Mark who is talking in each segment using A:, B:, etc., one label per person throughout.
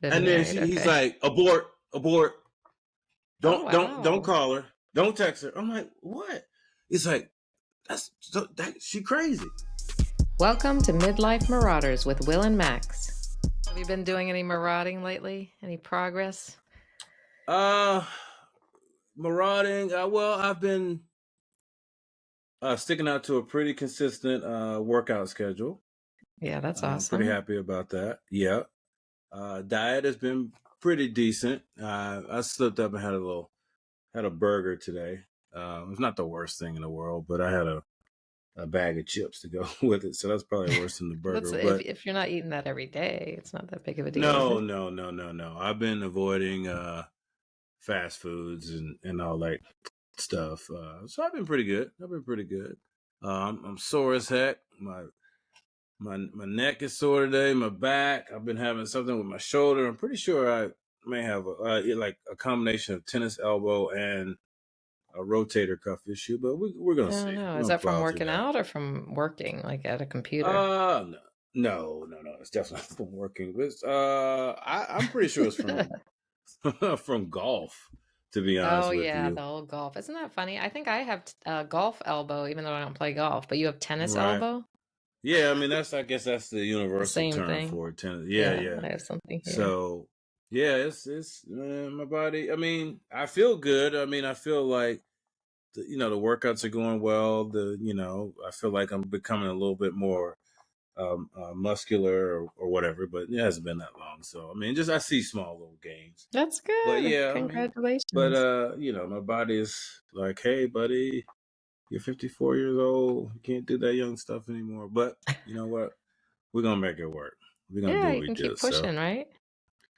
A: And then
B: Right.
A: he's
B: Okay.
A: like, abort, abort.
B: Oh,
A: Don't
B: wow.
A: call her. Don't text her. I'm like, what? It's like, she crazy.
B: Welcome to Midlife Marauders with Will and Max. Have you been doing any marauding lately? Any progress?
A: Uh, Marauding. Well, I've been sticking out to a pretty consistent workout schedule.
B: Yeah, that's
A: Pretty
B: awesome.
A: happy about that. Yeah. Diet has been pretty decent. I slipped up and had a burger today. It's not the worst thing in the world, but I had a bag of chips to go with it, so that's probably worse than the
B: That's
A: burger. But
B: if you're not eating that every day, it's not that big of a deal, is
A: no,
B: it?
A: no, no, no, no. I've been avoiding fast foods and all that stuff. So I've been pretty good. I'm sore as heck. My neck is sore today. My back. I've been having something with my shoulder. I'm pretty sure I may have like a combination of tennis elbow and a rotator cuff issue, but we're gonna
B: Oh
A: see.
B: no.
A: We're
B: Is
A: gonna
B: that from
A: plow through
B: working
A: that.
B: out or from working, like at a computer?
A: No, no. It's definitely from working. It's, I'm pretty sure it's from from golf. To be
B: Oh
A: honest with
B: yeah,
A: you,
B: the old golf. Isn't that funny? I think I have golf elbow, even though I don't play golf. But you have tennis
A: right?
B: elbow?
A: Yeah, I mean I guess that's the
B: The
A: universal
B: same
A: term
B: thing.
A: for it. Tennis. Yeah,
B: Yeah,
A: yeah.
B: I have something here.
A: So yeah, it's my body. I mean, I feel good. I mean, I feel like the workouts are going well. I feel like I'm becoming a little bit more muscular or whatever, but it hasn't been that long. So I mean, just I see small little gains.
B: That's
A: But
B: good.
A: yeah, I mean, but
B: Congratulations.
A: my body is like, hey, buddy, you're 54 years old. You can't do that young stuff anymore. But you know what? We're gonna make it work. We're gonna
B: Yeah,
A: do what
B: you
A: we
B: can
A: do.
B: keep
A: So
B: pushing, right?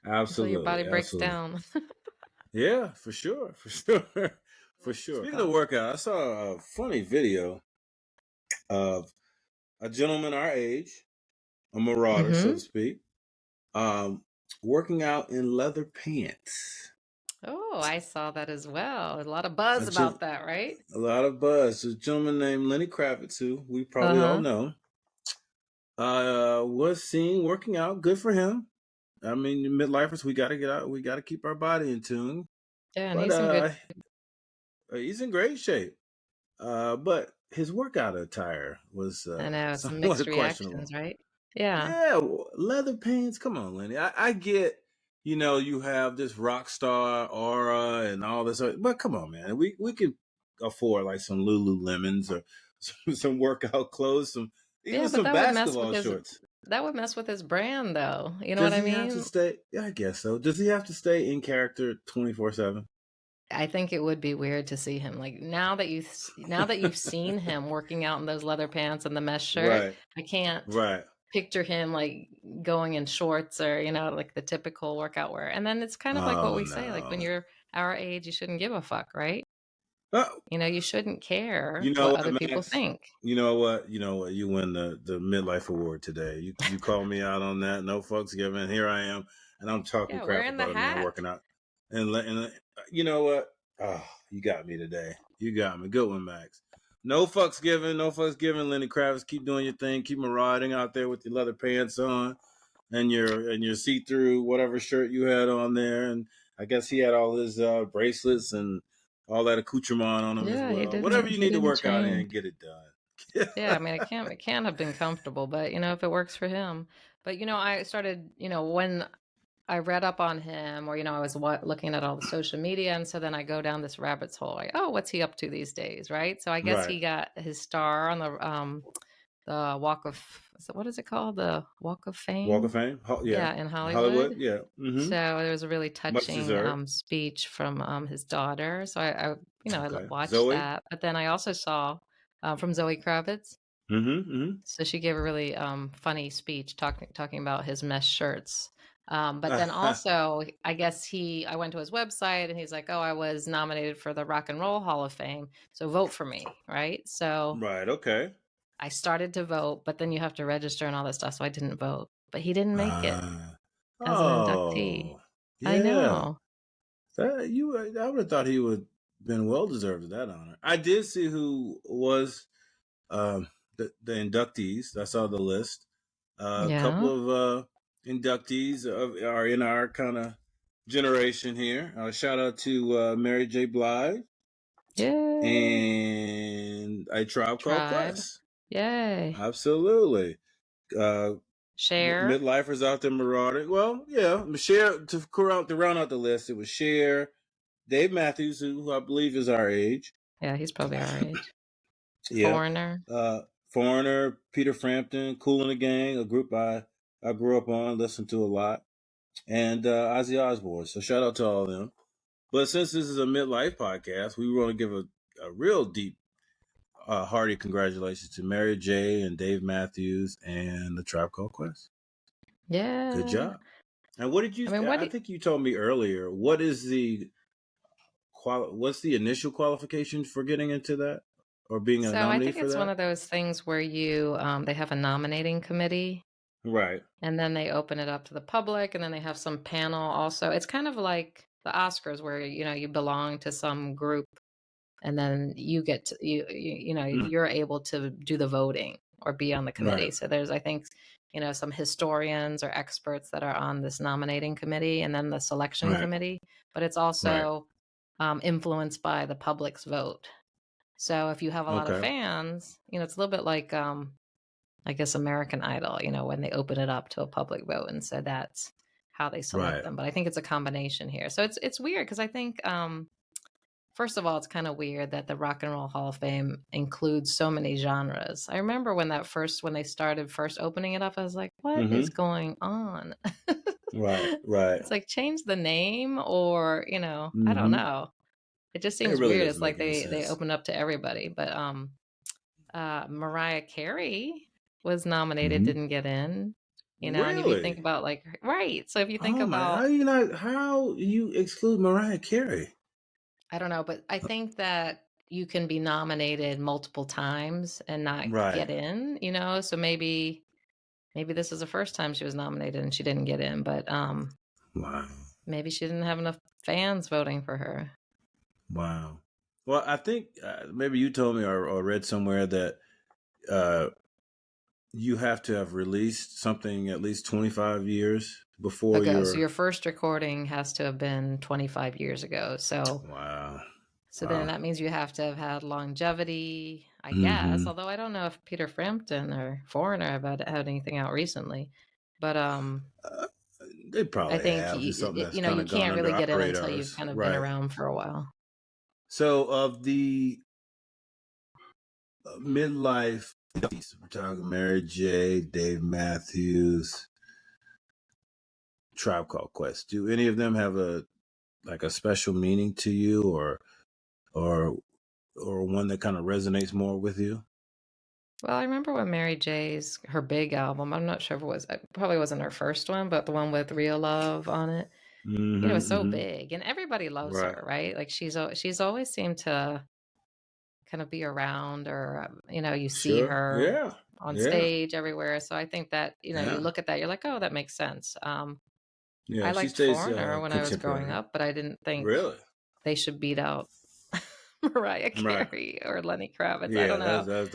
B: Until your body
A: absolutely,
B: breaks
A: absolutely.
B: down.
A: Yeah, for sure, for sure, for sure. Speaking of
B: Gosh.
A: workout, I saw a funny video of a gentleman our age, a marauder, so to
B: Mm-hmm.
A: speak, um, working out in leather pants.
B: Oh, I saw that as well. A lot of buzz
A: A, gen-
B: about that, right?
A: a lot of buzz. A gentleman named Lenny Kravitz, who we probably all
B: Uh-huh.
A: know, was seen working out. Good for him. I mean, midlifers, we got to get out. We got to keep our body in tune.
B: Yeah, and
A: But
B: he's in good.
A: he's in great shape. But his workout attire was
B: I know, some mixed
A: somewhat
B: reactions,
A: questionable.
B: right? Yeah.
A: Yeah, leather pants. Come on, Lenny. I get, you have this rock star aura and all this, but come on, man. We can afford like some Lululemons or some workout clothes, even
B: Yeah, but
A: some basketball shorts.
B: that would mess with his brand though. You know what
A: Does
B: I
A: he have to
B: mean?
A: stay? Yeah, I guess so. Does he have to stay in character 24/7?
B: I think it would be weird to see him like now that you've seen him working out in those leather pants and the mesh shirt,
A: Right,
B: I can't
A: right.
B: picture him like going in shorts or, like the typical workout wear. And then it's kind of like what
A: Oh
B: we say, like when
A: no.
B: you're our age, you shouldn't give a fuck, right?
A: Oh,
B: You shouldn't care
A: you know
B: what
A: what,
B: other people
A: Max?
B: think.
A: You know what? You know what? You win the midlife award today. You called me out on that. No fucks given. Here I am, and I'm talking
B: Yeah,
A: crap
B: wearing the
A: about a man
B: hat.
A: working out. And you know what? Oh, you got me today. You got me. Good one, Max. No fucks given. No fucks given. Lenny Kravitz, keep doing your thing. Keep marauding out there with your leather pants on and your see through whatever shirt you had on there. And I guess he had all his bracelets and all that accoutrement on him as
B: Yeah,
A: well. Whatever you
B: he
A: need to
B: didn't
A: work out
B: change.
A: in, get it done.
B: Yeah, I mean, it can't have been comfortable, but if it works for him. But I started, when I read up on him, or I was looking at all the social media, and so then I go down this rabbit's hole. Like, oh, what's he up to these days, right? So I guess
A: Right.
B: he got his star on the Walk of, what is it called? The Walk of
A: Walk of
B: Fame?
A: Fame. Yeah.
B: Yeah, in
A: Hollywood.
B: Hollywood.
A: Yeah.
B: So there was a really
A: Much
B: touching
A: deserved.
B: speech from his daughter. So I
A: Okay.
B: watched
A: Zoe.
B: that, but then I also saw from Zoe Kravitz.
A: Mm-hmm.
B: So she gave a really funny speech talking about his mesh shirts. But then
A: Mm-hmm.
B: also, I guess I went to his website and he's like, "Oh, I was nominated for the Rock and Roll Hall of Fame, so vote for me." Right? So
A: Right. Okay.
B: I started to vote, but then you have to register and all that stuff, so I didn't vote. But he didn't make it
A: Ah.
B: as an inductee.
A: Oh.
B: I
A: Yeah.
B: know.
A: I would have thought he would have been well deserved of that honor. I did see who was um, the inductees. I saw the list. A couple
B: Yeah.
A: of inductees are in our kind of generation here. Shout out to Mary J. Blige
B: Yay.
A: and A Tribe Called
B: Tribe.
A: Quest.
B: Yay.
A: Absolutely.
B: Cher.
A: Midlifers out there marauding. Well, yeah, Cher, to round out the list, it was Cher, Dave Matthews, who I believe is our age.
B: Yeah, he's probably our age.
A: Yeah.
B: Foreigner.
A: Foreigner, Peter Frampton, Kool and the Gang, a group I grew up on, listened to a lot, and Ozzy Osbourne. So shout out to all of them. But since this is a midlife podcast, we want to give a real deep, hearty congratulations to Mary J. and Dave Matthews and the Tribe Called Quest.
B: Yeah.
A: Good job. And what did you?
B: I mean,
A: I think you told me earlier. What's the initial qualification for getting into that or being a
B: so I
A: nominee
B: think
A: for
B: it's one
A: that?
B: of those things where you they have a nominating committee
A: Right.
B: and then they open it up to the public and then they have some panel also. It's kind of like the Oscars where you belong to some group and then you get to, you're able to do the voting or be on the committee.
A: Right.
B: So there's, I think, some historians or experts that are on this nominating committee and then the selection
A: Right.
B: committee, but it's
A: Right.
B: also influenced by the public's vote. So if you have a lot of
A: Okay.
B: fans, it's a little bit like I guess American Idol, when they open it up to a public vote, and so that's how they select
A: Right.
B: them. But I think it's a combination here. So it's weird because I think first of all, it's kind of weird that the Rock and Roll Hall of Fame includes so many genres. I remember when they started first opening it up, I was like, what is
A: Mm-hmm.
B: going on?
A: Right. Right.
B: It's like change the name or, I don't
A: Mm-hmm.
B: know. It just
A: It
B: seems
A: really
B: weird.
A: doesn't
B: It's like
A: make any
B: they
A: sense.
B: open up to everybody. But Mariah Carey was nominated,
A: Mm-hmm.
B: didn't get in. And if you think
A: Really?
B: about right. So if you think
A: Oh my!
B: about
A: How you exclude Mariah Carey?
B: I don't know, but I think that you can be nominated multiple times and not
A: Right.
B: get in, So maybe this is the first time she was nominated and she didn't get in, but
A: Wow.
B: maybe she didn't have enough fans voting for her.
A: Wow. Well, I think maybe you told me or read somewhere that uh, you have to have released something at least 25 years before
B: Ago. So
A: you're.
B: your first recording has to have been 25 years ago. So
A: Wow.
B: then
A: Wow.
B: that means you have to have had longevity, I guess.
A: Mm-hmm.
B: Although I don't know if Peter Frampton or Foreigner have had anything out recently. But
A: Uh, they
B: I
A: probably
B: think
A: have. It's something that's kind
B: you
A: of gone
B: can't
A: under
B: really
A: our
B: get in until you've
A: radars.
B: kind of been
A: Right.
B: around for a while.
A: So, of the midlife, we're talking Mary J., Dave Matthews, Tribe Called Quest. Do any of them have a special meaning to you, or one that kind of resonates more with you?
B: Well, I remember when Mary J's her big album. I'm not sure if it probably wasn't her first one, but the one with Real Love on it. It
A: Mm-hmm.
B: was so
A: Mm-hmm.
B: big, and everybody loves
A: Right.
B: her, right? Like she's always seemed to kind of be around, or you see
A: Sure.
B: her
A: Yeah.
B: on
A: Yeah.
B: stage everywhere. So I think that you
A: Yeah.
B: look at that, you're like, oh, that makes sense.
A: Yeah.
B: I
A: She
B: liked
A: stays
B: Foreigner when I was growing
A: contemporary.
B: up, but I didn't think
A: Really?
B: they should beat out Mariah
A: Right.
B: Carey or Lenny Kravitz. I
A: Yeah.
B: don't know.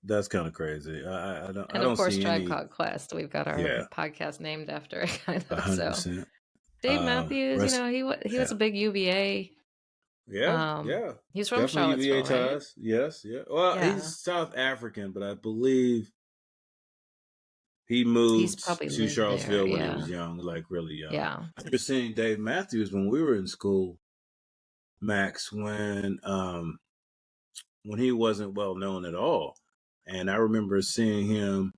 A: That's kind of crazy. I
B: And of
A: don't
B: course,
A: see
B: Tribe
A: any.
B: Called Quest. We've got our
A: Yeah.
B: podcast named after it, kind of. So
A: 100%.
B: Dave Matthews,
A: Rest.
B: he was
A: Yeah.
B: a big UVA.
A: Yeah. Yeah.
B: He's from
A: Definitely UVA
B: Charlottesville, right?
A: ties. Yes. Yeah. Well,
B: Yeah,
A: he's South African, but I believe he
B: he's
A: moved
B: probably
A: to
B: lived there.
A: Charlottesville when he
B: Yeah,
A: was young, like really young.
B: yeah.
A: I remember seeing Dave Matthews when we were in school, Max, when he wasn't well known at all. And I remember seeing him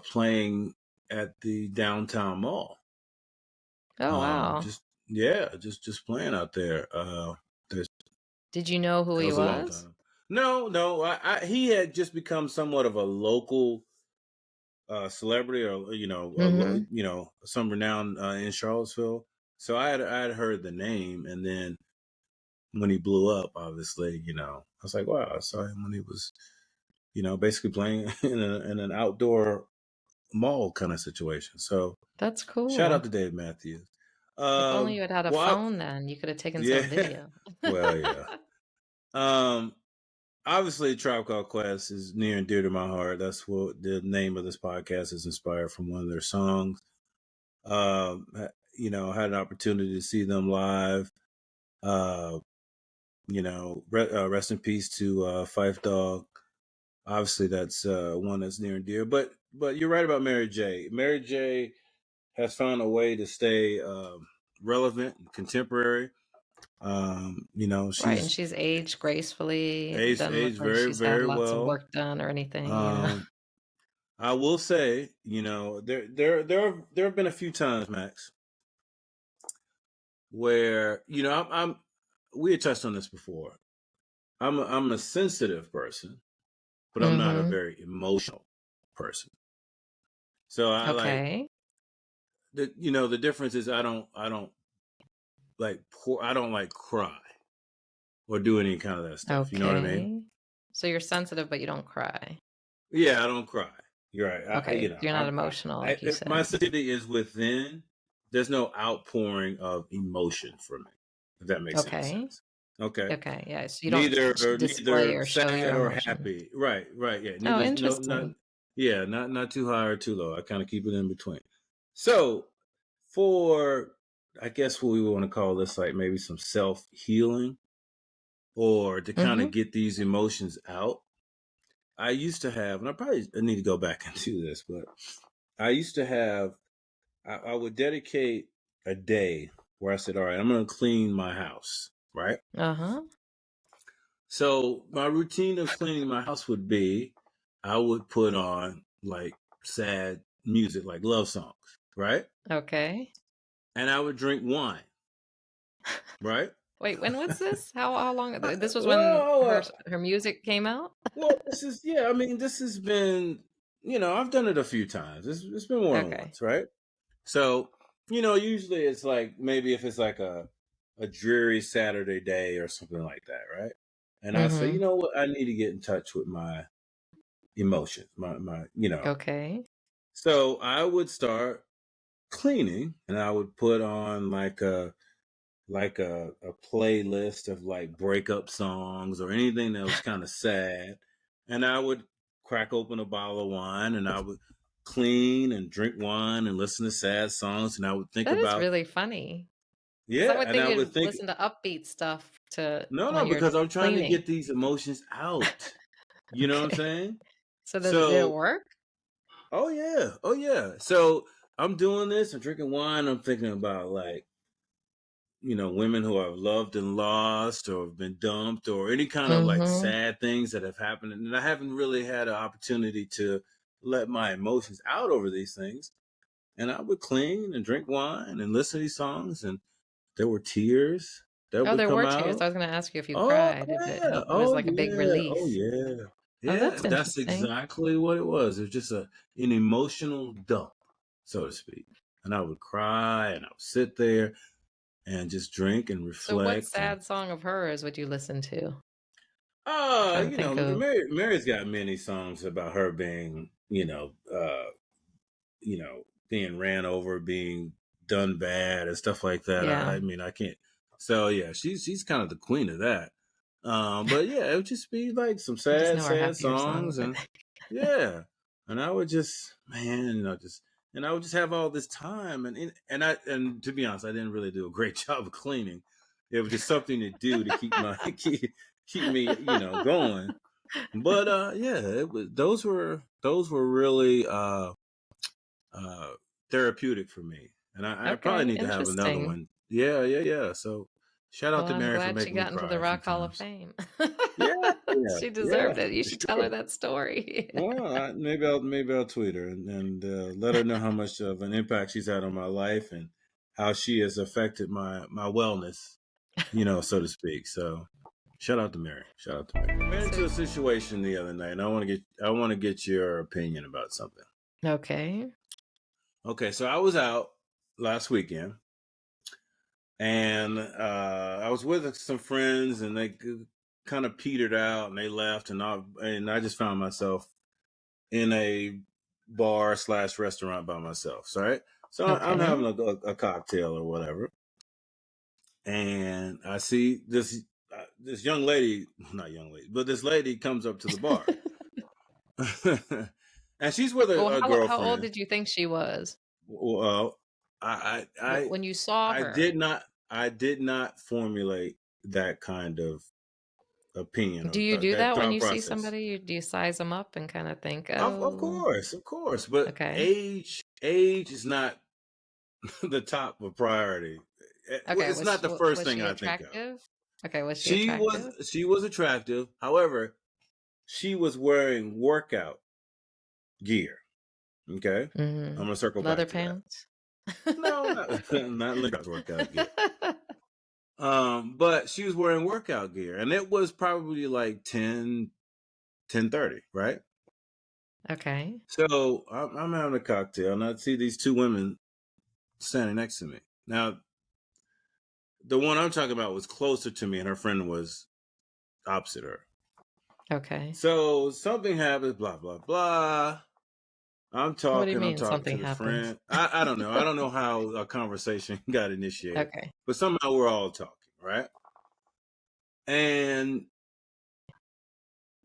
A: playing at the downtown mall.
B: Oh wow.
A: Just yeah, just playing out there. There's
B: Did you know who
A: That
B: he
A: was a long
B: was?
A: time. No. He had just become somewhat of a local celebrity, or
B: Mm-hmm.
A: some renown in Charlottesville. So I had heard the name, and then when he blew up, obviously, I was like, wow, I saw him when he was, basically playing in an outdoor mall kind of situation. So
B: That's
A: shout out
B: cool.
A: to Dave Matthews.
B: If only you had had a
A: Well,
B: phone, then you could have taken
A: yeah,
B: some video.
A: well, yeah. Um, Obviously, Tribe Called Quest is near and dear to my heart. That's what the name of this podcast is inspired from one of their songs. Had an opportunity to see them live. Rest in peace to Fife Dog. Obviously, that's one that's near and dear. But you're right about Mary J. Mary J. has found a way to stay relevant and contemporary.
B: Right, and
A: She's
B: she's aged gracefully. It doesn't look
A: aged
B: like
A: very,
B: she's had
A: very
B: lots of
A: well.
B: work done or anything. Yeah.
A: I will say, there have been a few times, Max, where I'm we had touched on this before. I'm a sensitive person, but I'm not a
B: Mm-hmm.
A: very emotional person. So I like
B: Okay.
A: the difference is I don't I don't like cry or do any kind of that stuff. You know what I mean?
B: Okay. So you're sensitive, but you don't cry.
A: Yeah, I don't cry. You're right.
B: Okay. You're not emotional, like you
A: My
B: said.
A: sensitivity is within. There's no outpouring of emotion for me. If that makes any
B: Okay.
A: sense. Okay.
B: Okay. Yeah. So you don't display
A: Neither
B: or show your
A: sad or
B: emotion.
A: happy. Right. Right. Yeah.
B: Oh,
A: Neither no not.
B: interesting.
A: Yeah. Not too high or too low. I kind of keep it in between. So for I guess what we want to call this like maybe some self healing or to kind
B: Mm-hmm.
A: of get these emotions out. I used to have, and I need to go back and do this, but I used to have, I would dedicate a day where I said, all right, I'm going to clean my house, right?
B: Uh-huh.
A: So my routine of cleaning my house would be, I would put on like sad music, like love songs, right?
B: Okay.
A: And I would drink wine, right?
B: Wait, when was this? How long? This was when
A: Well,
B: her music came out?
A: this is, yeah, I mean, this has been, I've done it a few times. It's been more than
B: Okay.
A: once, right? So, usually it's like maybe if it's like a dreary Saturday day or something like that, right? And I say, you
B: Mm-hmm.
A: know what, I need to get in touch with my emotions, my.
B: Okay.
A: So I would start cleaning and I would put on like a playlist of like breakup songs or anything that was kind of sad. And I would crack open a bottle of wine and I would clean and drink wine and listen to sad songs and I would think
B: That is
A: about
B: really funny. Because I
A: yeah,
B: would
A: and
B: think
A: I would
B: you'd
A: think
B: listen to upbeat stuff to
A: no,
B: when you're
A: because I'm trying to
B: cleaning.
A: get these emotions out. You know what I'm
B: Okay.
A: saying?
B: So did it
A: So,
B: work?
A: oh yeah, oh yeah. So I'm doing this, I'm drinking wine, I'm thinking about like women who I've loved and lost or have been dumped or any kind of like
B: Mm-hmm.
A: sad things that have happened. And I haven't really had an opportunity to let my emotions out over these things. And I would clean and drink wine and listen to these songs. And there were tears that
B: Oh,
A: would
B: there
A: come
B: were tears.
A: out.
B: I was going to ask you if you
A: Oh,
B: cried. Did it
A: yeah.
B: help? It was
A: Oh,
B: like a big
A: yeah. Oh,
B: release.
A: yeah.
B: Oh,
A: Yeah.
B: that's
A: That's
B: interesting.
A: exactly what it was. It was just an emotional dump, so to speak. And I would cry and I would sit there and just drink and
B: So what
A: reflect and
B: sad song of hers would you listen to? Trying to think of.
A: Mary's got many songs about her being, being ran over, being done bad and stuff like that.
B: Yeah.
A: I mean, I can't. So yeah, she's kind of the queen of that. But yeah, it would just be like some
B: I just
A: sad,
B: know our
A: sad
B: happier
A: songs,
B: songs, I
A: and
B: think.
A: yeah, and I would just, man, and I would just have all this time, and to be honest, I didn't really do a great job of cleaning. It was just something to do to keep my keep me, going. But yeah, it was those were really uh therapeutic for me. And I probably
B: Okay,
A: need to have another
B: interesting.
A: one. Yeah, yeah, yeah. So shout out
B: Well,
A: to
B: I'm
A: Mary for
B: glad she
A: making me
B: got into the
A: cry a few
B: Rock Hall of
A: times.
B: Fame.
A: Yeah, yeah,
B: She
A: yeah,
B: deserved it. You
A: for
B: should tell her
A: sure.
B: that story.
A: Well, maybe I'll tweet her and let her know how much of an impact she's had on my life and how she has affected my wellness, so to speak. So shout out to Mary. Shout out to Mary. I ran
B: So,
A: into a situation the other night, and I want to get your opinion about something.
B: okay.
A: Okay, so I was out last weekend, and I was with some friends, and they kind of petered out, and they left, and I just found myself in a bar/restaurant by myself. So, right, so I'm
B: Okay.
A: having a cocktail or whatever, and I see this young lady, not young lady, but this lady comes up to the bar, and she's with
B: Well,
A: a
B: how old
A: girlfriend.
B: did you think she was?
A: Well,
B: When you saw
A: I
B: her,
A: did not formulate that kind of opinion
B: do
A: or
B: you do
A: that
B: that when
A: thought
B: you see
A: process.
B: somebody? Do you size them up and kind of think,
A: Of
B: oh,
A: course, of course, but
B: okay.
A: age is not the top of priority.
B: Okay,
A: It's not the first
B: was
A: thing
B: she
A: I think of.
B: attractive? Okay, was she attractive?
A: She was attractive. However, she was wearing workout gear. Okay, I'm
B: Mm-hmm.
A: gonna circle
B: Leather
A: back to that.
B: pants?
A: No, not not Linda's workout gear. But she was wearing workout gear, and it was probably like 10:30, right?
B: Okay.
A: So I'm having a cocktail, and I see these two women standing next to me. Now, the one I'm talking about was closer to me, and her friend was opposite her.
B: Okay.
A: So something happens, blah blah blah. I'm
B: What do you
A: I'm
B: mean
A: talking
B: something
A: to the
B: happens?
A: friend. I don't know. I don't know how a conversation got initiated,
B: Okay.
A: but somehow we're all talking, right? And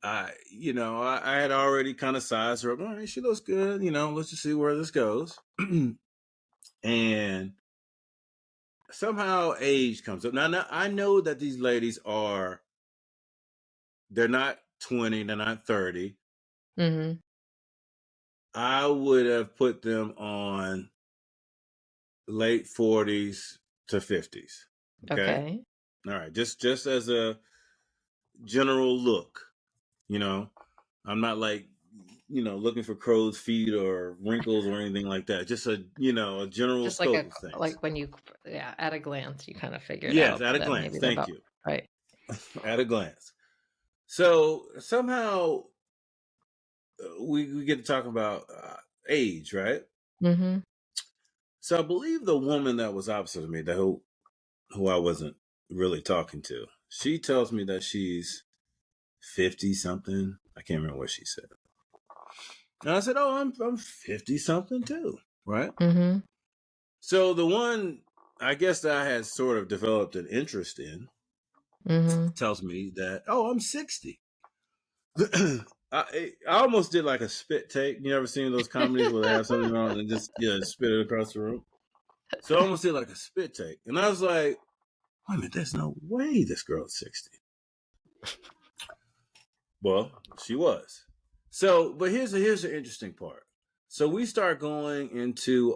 A: I had already kind of sized her up. All right, she looks good. Let's just see where this goes. And somehow age comes up. Now I know that these ladies they're not 20, they're not 30.
B: Mm-hmm.
A: I would have put them on late 40s to 50s. Okay.
B: Okay.
A: All right. Just as a general look, you know, I'm not like, looking for crow's feet or wrinkles or anything like that. Just a general
B: Just like
A: scope of things.
B: when you, yeah, at a glance, you kind of figured
A: Yes,
B: out
A: at a
B: that
A: glance.
B: maybe they're
A: Thank
B: about
A: you.
B: right.
A: At a glance. So somehow we get to talk about age, right?
B: Mm-hmm.
A: So I believe the woman that was opposite of me, who I wasn't really talking to, she tells me that she's 50 something. I can't remember what she said. And I said, "Oh, I'm 50 something too." Right?
B: Mm-hmm.
A: So the one I guess that I had sort of developed an interest in
B: Mm-hmm.
A: tells me that, "Oh, I'm 60." I almost did like a spit take. You ever seen those comedies where they have something on and just spit it across the room? So I almost did like a spit take. And I was like, wait a minute, there's no way this girl's 60. Well, she was. So, but here's the interesting part. So we start going into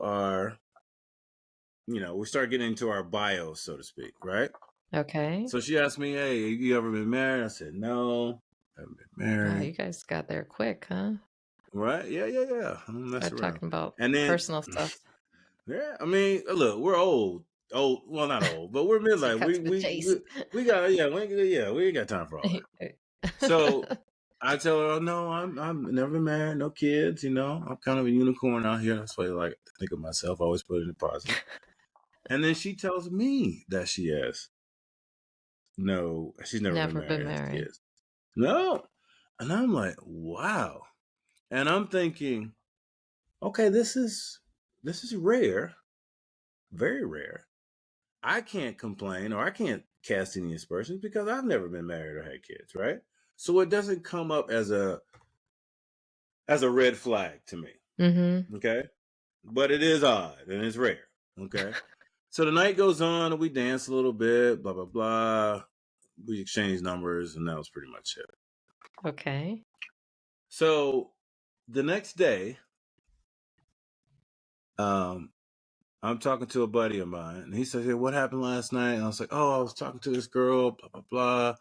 A: we start getting into our bios, so to speak, right?
B: Okay.
A: So she asked me, "Hey, have you ever been married?" I said, "No, I haven't been
B: Wow,
A: married."
B: you guys got there quick, huh?
A: Right? Yeah, yeah, yeah. I don't mess
B: Start
A: around.
B: talking about
A: And then,
B: personal stuff.
A: yeah, I mean, look, we're old. Old, well, not old, but we're
B: So
A: midlife.
B: cut
A: We
B: to the
A: we
B: chase.
A: we, we got we ain't got time for all that. So I tell her, oh, no, I'm never been married, no kids. I'm kind of a unicorn out here. That's why I like to think of myself. I always put it in the positive. And then she tells me that she's never been
B: Never
A: married,
B: been
A: has
B: married.
A: kids. No, and I'm like, wow. And I'm thinking, okay, this is rare, very rare. I can't complain or I can't cast any aspersions because I've never been married or had kids, right? So it doesn't come up as a red flag to me.
B: Mm-hmm.
A: Okay. But it is odd and it's rare. Okay. So the night goes on and we dance a little bit, blah, blah, blah. We exchange numbers and that was pretty much it.
B: Okay.
A: So the next day, I'm talking to a buddy of mine and he says, "Hey, what happened last night?" And I was like, "Oh, I was talking to this girl, blah, blah, blah."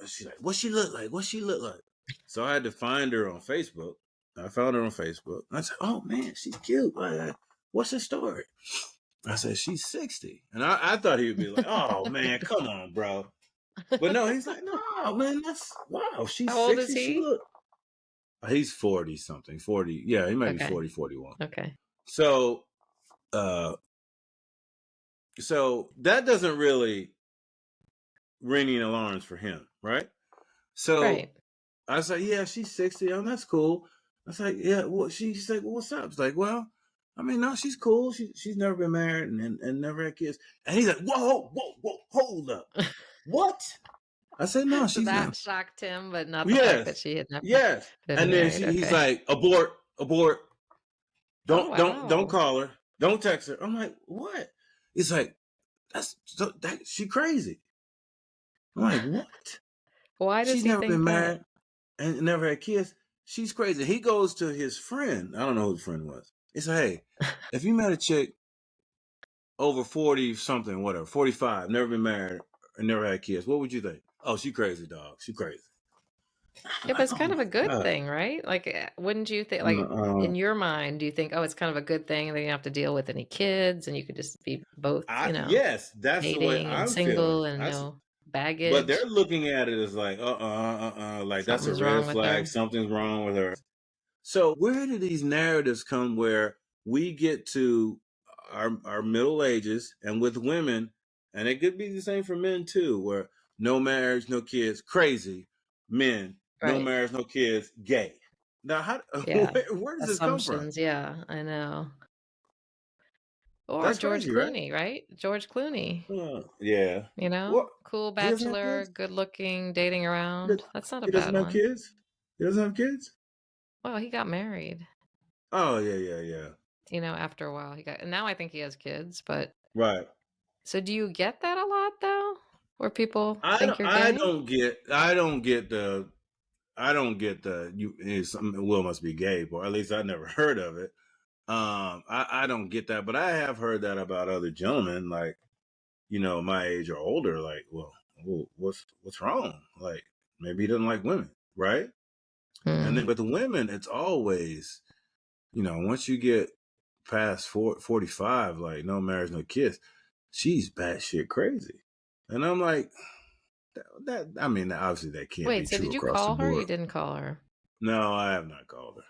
A: She's like, "What she look like? What she look like?" So I had to find her on Facebook. I found her on Facebook. I said, "Oh man, she's cute. What's the story?" I said, "She's 60." And I thought he would be like, "Oh man, come on, bro." But no, he's like, "No, man, wow, she's
B: How old is
A: 60. She
B: he?
A: look." He's 40 something. 40. Yeah, he might be
B: Okay.
A: 40, 41.
B: Okay.
A: So uh so that doesn't really ring any alarms for him, right? So
B: Right.
A: I was like, "Yeah, she's 60. Oh, that's cool." I was like, "Yeah, well, she's like, well, what's up?" It's like, "Well, I mean, no, she's cool. She's never been married and never had kids." And he's like, "Whoa, whoa, whoa, hold up. What?" I said, "No,
B: So
A: she's
B: that
A: not."
B: shocked him, but not the fact that
A: Yes.
B: she had never
A: Yes.
B: been
A: And then
B: married.
A: he's
B: Okay.
A: like, "Abort, abort.
B: Oh,
A: Don't
B: wow.
A: call her." Don't text her. I'm like, what? It's like, she crazy. I'm like, what?
B: Why does
A: She's
B: he
A: never been
B: think that?
A: married and never had kids. She's crazy. He goes to his friend. I don't know who the friend was. He said, hey, if you met a chick over 40 something, whatever, 45, never been married and never had kids, what would you think? Oh, she crazy, dog. She crazy. I'm
B: Yeah, but
A: like,
B: it's
A: oh
B: kind of a
A: my
B: good
A: God.
B: thing, right? Like, wouldn't you think, like,
A: Uh,
B: in your mind, do you think, oh, it's kind of a good thing that you don't have to deal with any kids and you could just be both,
A: yes, that's the way
B: dating and
A: I'm feeling.
B: single and no
A: But they're
B: baggage?
A: looking at it as like, like that's a
B: Something's
A: red
B: wrong with
A: flag.
B: her.
A: Something's wrong with her. So where do these narratives come where we get to our middle ages and with women, and it could be the same for men too, where no marriage, no kids, crazy. Men, no
B: Right.
A: marriage, no kids, gay. Now, how
B: Yeah.
A: where does this come from?
B: Assumptions. Yeah, I know. Or
A: That's
B: George
A: crazy, right?
B: Clooney, right? George Clooney,
A: Yeah. What?
B: cool
A: He doesn't have
B: bachelor,
A: kids.
B: good looking, dating
A: He
B: around.
A: does-
B: That's not a
A: he doesn't
B: bad
A: have
B: one.
A: kids. He doesn't have kids.
B: Well, he got married,
A: Oh yeah, yeah, yeah.
B: after a while and now I think he has kids, but
A: Right.
B: so do you get that a lot though? Where people think you're
A: I
B: gay?
A: don't get I don't get the I don't get the Will must be gay, or at least I never heard of it. I don't get that, but I have heard that about other gentlemen, like my age or older. Like, well, what's wrong? Like, maybe he doesn't like women, right? And
B: Hmm.
A: then with the women, it's always once you get past 45, like no marriage, no kids, she's batshit crazy, and I'm like, that I mean, obviously that can't be
B: Wait, so
A: true
B: did you
A: across the
B: call her? You
A: board.
B: didn't call her.
A: No, I have not called her.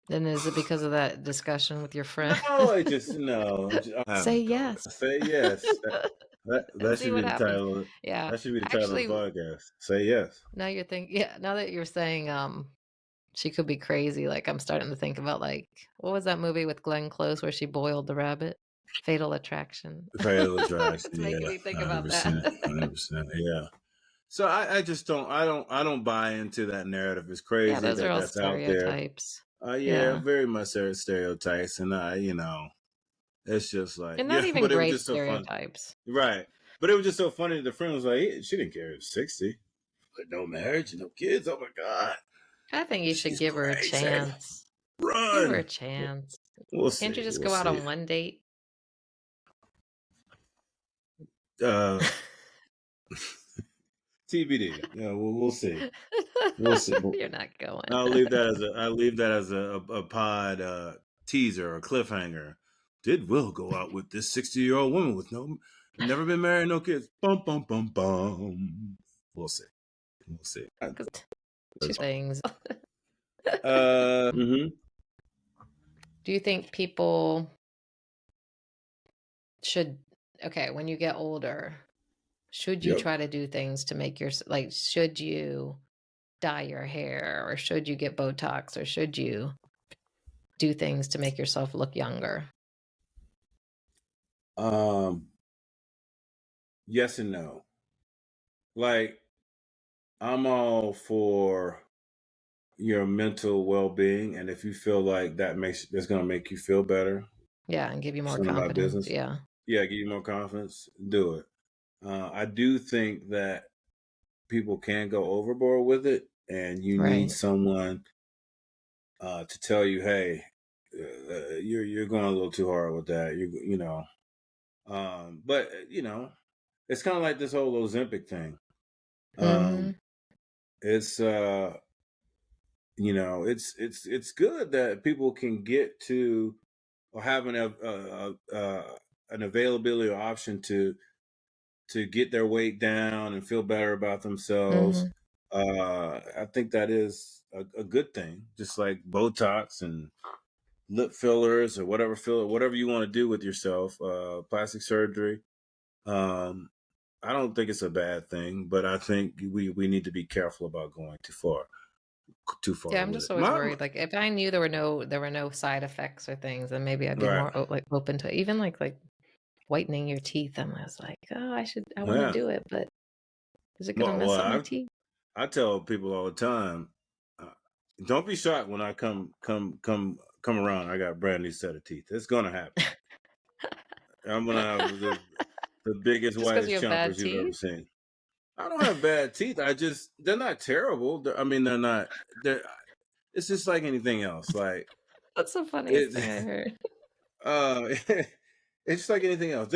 B: Then is it because of that discussion with your friend?
A: No, I just no, I
B: Say
A: haven't called
B: yes
A: her. Say yes.
B: and
A: That
B: see
A: should be
B: what
A: the
B: happens.
A: title.
B: Yeah.
A: That should be the title of the
B: Actually,
A: podcast. Say yes.
B: now you're thinking, yeah, now that you're saying she could be crazy, like I'm starting to think about like what was that movie with Glenn Close where she boiled the rabbit? Fatal Attraction.
A: Fatal attraction.
B: It's making
A: Yeah,
B: me think about that.
A: 100%. 100%. Yeah. So I just I don't buy into that narrative. It's
B: Yeah,
A: crazy
B: those are
A: that
B: all
A: that's out there.
B: stereotypes.
A: Yeah,
B: Yeah.
A: very much stereotypes, and it's just like
B: And not
A: yeah,
B: even
A: but it was
B: great
A: just so funny,
B: stereotypes.
A: right? But it was just so funny. The friend was like, she didn't care. 60, but no marriage, no kids. Oh my god,
B: I think you should
A: she's
B: give her a
A: crazy.
B: chance. Give her a
A: Run.
B: chance.
A: We'll
B: Can't you
A: see.
B: just
A: We'll
B: go out
A: see.
B: on one date?
A: Uh, TBD. Yeah, we'll see. We'll see.
B: You're not going.
A: I leave that as a pod teaser or cliffhanger. Did Will go out with this 60-year-old woman with never been married, no kids? Bum bum bum bum. We'll see. We'll see.
B: Because she's things.
A: Mhm.
B: Do you think people should, okay, when you get older, should you
A: Yep.
B: try to do things to make your, like, should you dye your hair or should you get Botox or should you do things to make yourself look younger?
A: Um. Yes and no. Like, I'm all for your mental well-being, and if you feel like that's gonna make you feel better,
B: Yeah, and give you
A: it's
B: more
A: none of my
B: confidence.
A: business.
B: Yeah.
A: Yeah, give you more confidence. Do it. I do think that people can go overboard with it, and you need
B: Right.
A: someone to tell you, "Hey, you're going a little too hard with that." But it's kind of like this whole Ozempic thing.
B: Mm-hmm.
A: Um, it's it's good that people can get to or have an availability or option to get their weight down and feel better about themselves.
B: Mm-hmm.
A: I think that is a good thing, just like Botox and lip fillers or whatever you want to do with yourself, plastic surgery. Um, I don't think it's a bad thing, but I think we need to be careful about going too
B: Yeah,
A: far
B: I'm
A: with
B: just
A: it.
B: always worried. Like if I knew there were no side effects or things, then maybe I'd be
A: Right.
B: more like open to it. Even like whitening your teeth. I was like, oh, I want to
A: Yeah.
B: do it, but is it gonna
A: Well,
B: mess up my teeth?
A: I tell people all the time, don't be shocked when I come come around, I got a brand new set of teeth. It's gonna happen. I'm gonna have the biggest,
B: Just because
A: whitest
B: you have bad
A: chompers you've ever
B: teeth?
A: seen. I don't have bad teeth. They're not terrible. I mean, they're not. They're. It's just like anything else. Like
B: That's the funniest
A: it.
B: thing I heard.
A: It's just like anything else.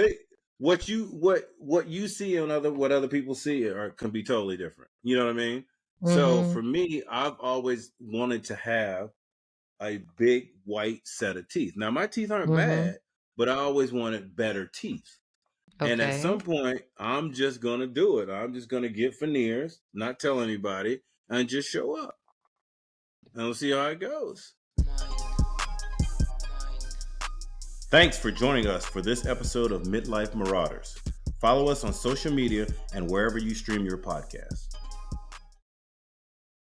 A: What you see and what other people see can be totally different. You know what I mean? So
B: Mm-hmm.
A: for me, I've always wanted to have a big white set of teeth. Now my teeth aren't
B: Mm-hmm.
A: bad, but I always wanted better teeth. And at
B: Okay.
A: some point, I'm just gonna do it. I'm just gonna get veneers, not tell anybody, and just show up. And we'll see how it goes. Thanks for joining us for this episode of Midlife Marauders. Follow us on social media and wherever you stream your podcast.